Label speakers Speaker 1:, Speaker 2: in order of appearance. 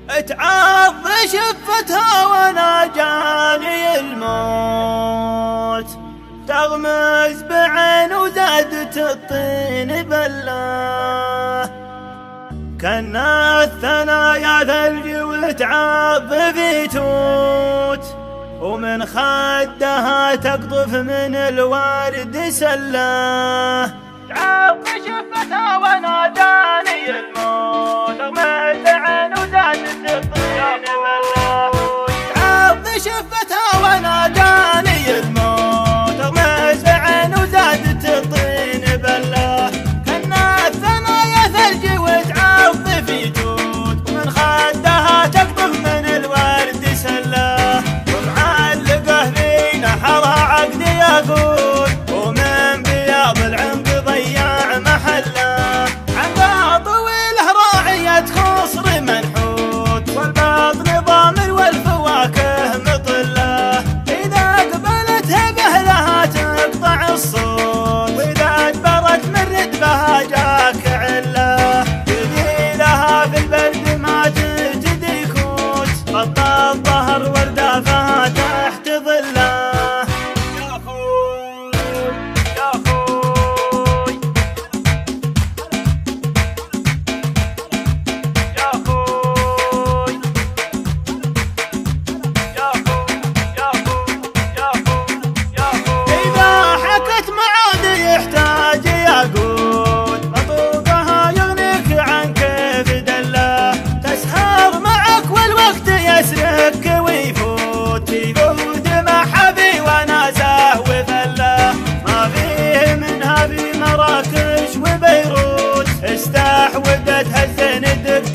Speaker 1: اتعض شفتها وانا جاني الموت، تغمز بعين وزادت الطين بله، كنا الثنايا ثلج وتعض في توت، ومن خدها تقطف من الورد سله، تعض شفتها وانا جاني الموت، تغمز بعين وزادت الطين بله، تعض شفتها وانا جاني الموت، تغمز بعين وزادت الطين بله، كنا الثنايا ثلج وتعض في توت، ومن خدها تقطف من الورد سله، ومعلقه في نحرها عقد ياقوت، ومن بياض العنق ضيع محله، عنقه طويله راعية خصر منحوت، والبطن ضامر والفواكه مطله، إذا قبلت هبه لها تقطع الصوت، وإذا أدبرت من ردبها جاك عله، تجي لها في البرد ما تجدي كوت، غطى الظهر وردافها تحت ظله. يا خوي يا خوي يا خوي يا خوي يا خوي يا خوي يا خوي، إذا حكت معاد يحتاج ياقوت، مطوقها يغنيك عن كيف دله، تسهر معك والوقت يسرك ويفوت، يفوت مع حبي وناسه وفله، ما فيه منها في مراكش وبيروت، استحوذتها الزندق